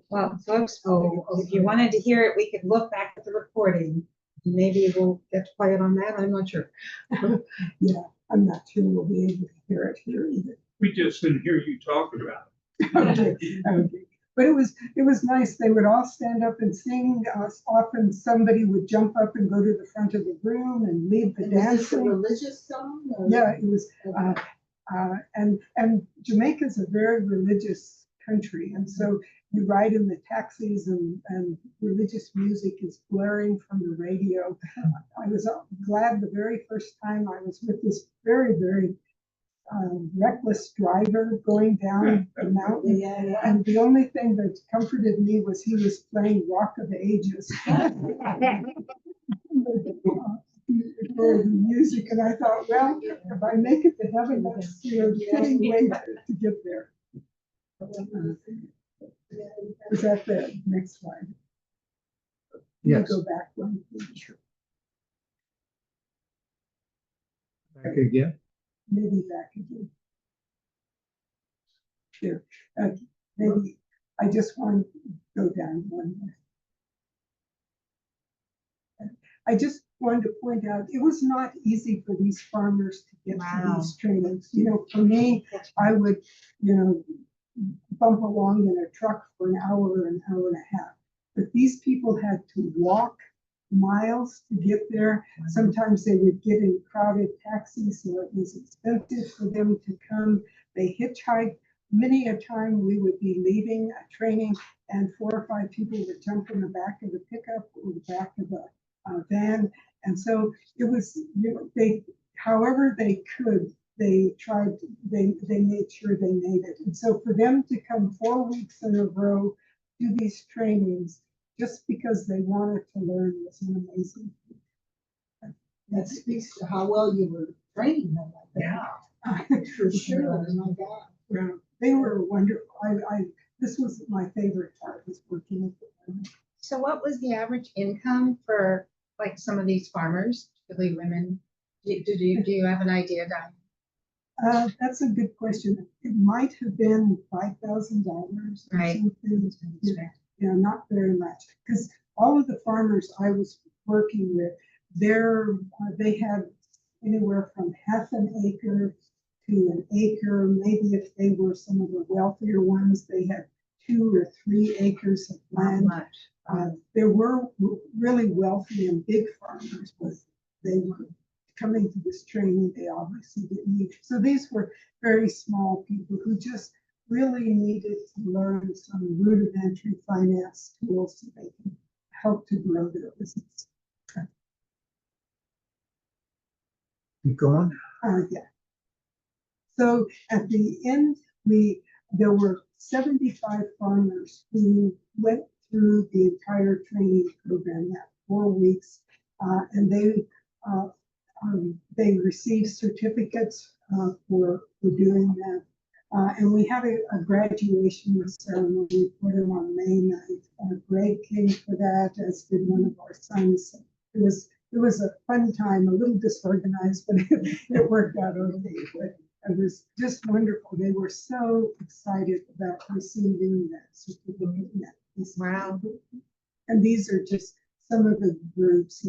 Well, folks, if you wanted to hear it, we could look back at the recording. Maybe we'll get to play it on that. I'm not sure. Yeah, I'm not sure we'll be able to hear it here either. We just didn't hear you talking about it. Okay. But it was nice. They would all stand up and sing. Often somebody would jump up and go to the front of the room and lead the dancing. Religious song? Yeah, it was. And Jamaica is a very religious country, and so you ride in the taxis and religious music is blaring from the radio. I was glad the very first time I was with this very, very reckless driver going down the mountain. And the only thing that comforted me was he was playing Rock of Ages. For the music, and I thought, well, if I make it to heaven, that's a fitting way to get there. Is that the next slide? Yes. Go back one. Back again. Maybe back again. Here, maybe I just want to go down one more. I just wanted to point out, it was not easy for these farmers to get to these trainings. For me, I would, bump along in a truck for an hour and a half. But these people had to walk miles to get there. Sometimes they would get in crowded taxis, so it was expensive for them to come. They hitchhiked. Many a time we would be leaving a training and 4 or 5 people would jump in the back of the pickup or the back of the van. And so it was, they, however they could, they tried, they made sure they made it. And so for them to come 4 weeks in a row, do these trainings, just because they wanted to learn was an amazing thing. That speaks to how well you were training them. Yeah, for sure. Oh my God. Yeah, they were wonderful. This was my favorite part, was working with them. So what was the average income for like some of these farmers, particularly women? Do you have an idea, Diane? That's a good question. It might have been $5,000 or Right. something. Yeah, not very much. Because all of the farmers I was working with, they had anywhere from half an acre to an acre. Maybe if they were some of the wealthier ones, they had 2 or 3 acres of Not land. much. There were really wealthy and big farmers, but they were coming to this training, they obviously didn't need. So these were very small people who just really needed to learn some rudimentary finance tools so they can help to grow their business. Keep going. Yeah. So at the end, there were 75 farmers who went through the entire training program, that 4 weeks, and they received certificates for doing that. And we had a graduation ceremony. We put them on May 9th. Greg came for that, as did one of our sons. It was a fun time, a little disorganized, but it worked out okay. But it was just wonderful. They were so excited about receiving that certificate. Wow. And these are just some of the groups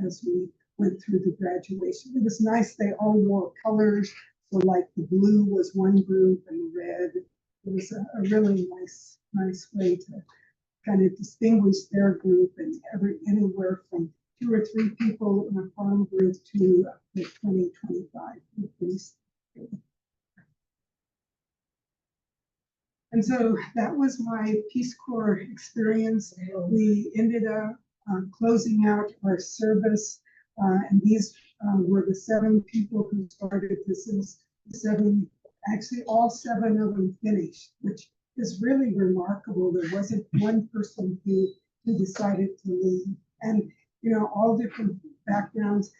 as we went through the graduation. It was nice. They all wore colors. So like the blue was one group and the red. It was a really nice way to kind of distinguish their group, and anywhere from 2 or 3 people in a farm group to 20, 25. And so that was my Peace Corps experience. We ended up closing out our service, and these were the 7 people who started. This is 7, actually all 7 of them finished, which is really remarkable. There wasn't one person who decided to leave. And, you know, all different backgrounds.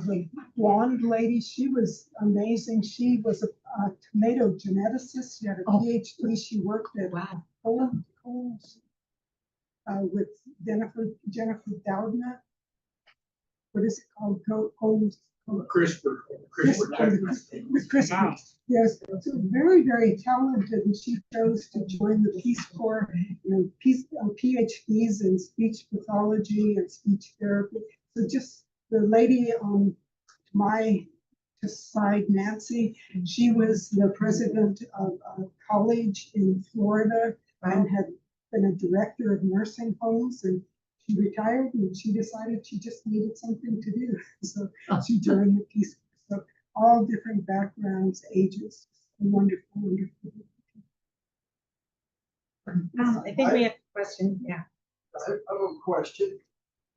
The blonde lady, she was amazing. She was a tomato geneticist. She had a PhD. She worked at Coles with Jennifer Doudna. What is it called? Coles. CRISPR. With CRISPR. Yes, so very, very talented, and she chose to join the Peace Corps. You know, PhDs in speech pathology and speech therapy. So just the lady on my side, Nancy, she was the president of a college in Florida and had been a director of nursing homes, and she retired and she decided she just needed something to do. So she joined the Peace Corps. So all different backgrounds, ages. Wonderful, wonderful. I think we have a question. Yeah. I have a question.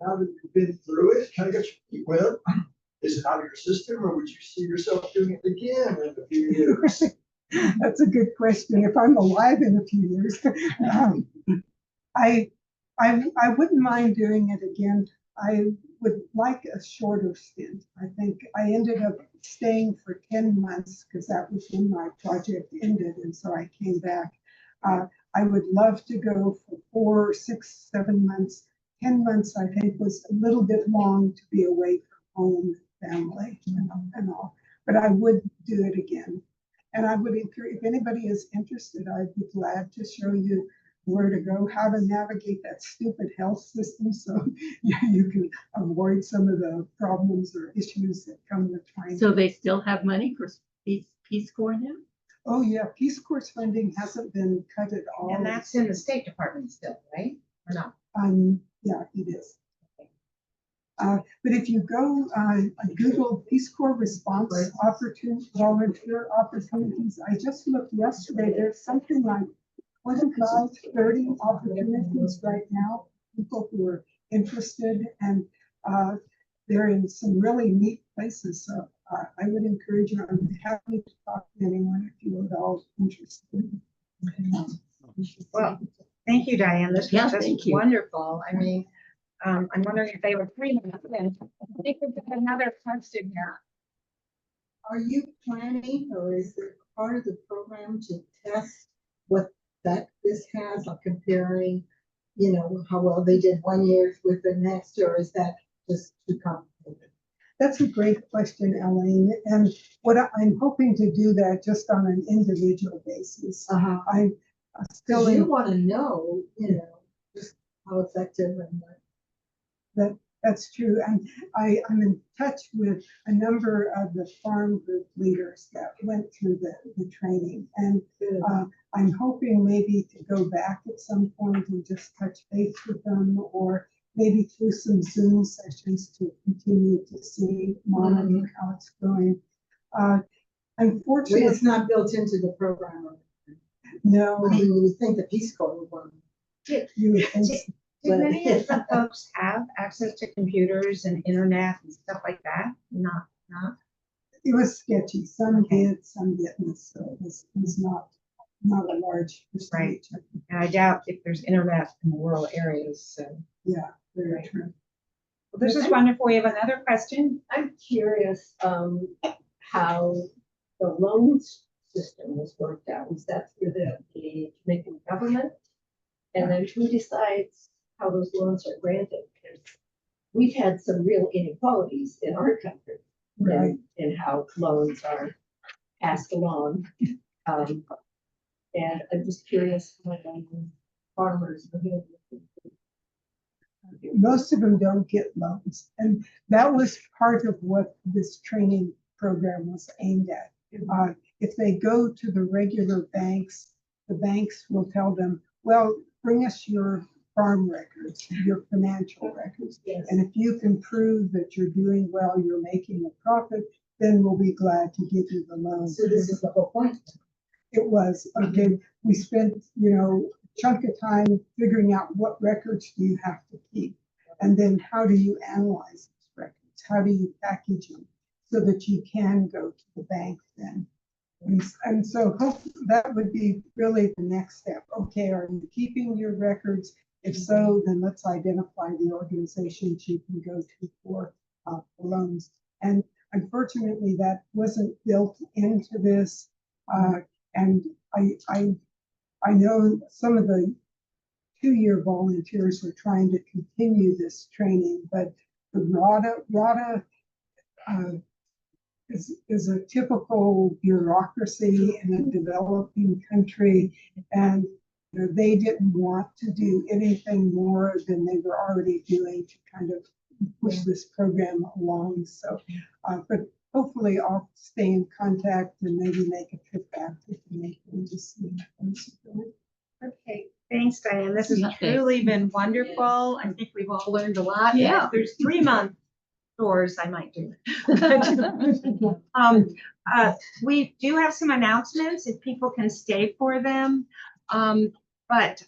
Now that you've been through it, kind of got your feet wet, is it out of your system, or would you see yourself doing it again in a few years? That's a good question. If I'm alive in a few years, I wouldn't mind doing it again. I would like a shorter stint. I think I ended up staying for 10 months because that was when my project ended, and so I came back. I would love to go for 4, 6, 7 months. 10 months, I think, was a little bit long to be away from home, family, and all. But I would do it again. And I would encourage, if anybody is interested, I'd be glad to show you where to go, how to navigate that stupid health system so you can avoid some of the problems or issues that come with trying. So they still have money for Peace Corps now? Oh, yeah. Peace Corps funding hasn't been cut at all. And that's in the State Department still, right? Or not? Yeah, it is. But if you go Google Peace Corps response volunteer opportunities, I just looked yesterday, there's something like 25, 30 opportunities right now, people who are interested, and they're in some really neat places. So I would encourage you, I'm happy to talk to anyone if you're at all interested. Well, thank you, Diane. This was just wonderful. I mean, I'm wondering if they were 3 minutes in. I think we've got another question here. Are you planning, or is it part of the program to test what this has, or comparing, you know, how well they did 1 year with the next, or is that just too complicated? That's a great question, Elaine. And what I'm hoping to do that just on an individual basis. I still you want to know, you know, just how effective and what. That's true. And I'm in touch with a number of the farm group leaders that went through the training. And I'm hoping maybe to go back at some point and just touch base with them, or maybe through some Zoom sessions to continue to see, monitor how it's going. Unfortunately, It's not built into the program. no, I mean, you would think the Peace Corps would want. you would think so. Did many of the folks have access to computers and internet and stuff like that? Not. It was sketchy. Some did, some didn't. So it was not a large percentage. And I doubt if there's internet in the rural areas, so. Yeah, very true. Well, this is wonderful. We have another question. I'm curious, how the loans system was worked out. Was that through the Jamaican government? And then who decides how those loans are granted? Because we've had some real inequalities in our country in how loans are passed along. And I'm just curious how farmers. Most of them don't get loans. And that was part of what this training program was aimed at. If they go to the regular banks, the banks will tell them, well, bring us your farm records, your financial records. Yes. And if you can prove that you're doing well, you're making a profit, then we'll be glad to give you the loan. So this is the whole point. It was, okay, we spent, a chunk of time figuring out what records do you have to keep, and then how do you analyze those records? How do you package them so that you can go to the bank then? And so that would be really the next step. Okay, are you keeping your records? If so, then let's identify the organizations you can go to for loans. And unfortunately, that wasn't built into this. And I know some of the 2-year volunteers are trying to continue this training, but the RADA is a typical bureaucracy in a developing country, and they didn't want to do anything more than they were already doing to kind of push this program along. So, but hopefully I'll stay in contact and maybe make a trip back to Jamaica and just see how things are going. Okay, thanks, Diane. This has Yeah, truly been wonderful. I think we've all learned a lot. Yeah. If there's 3-month tours, I might do it. We do have some announcements if people can stay for them. But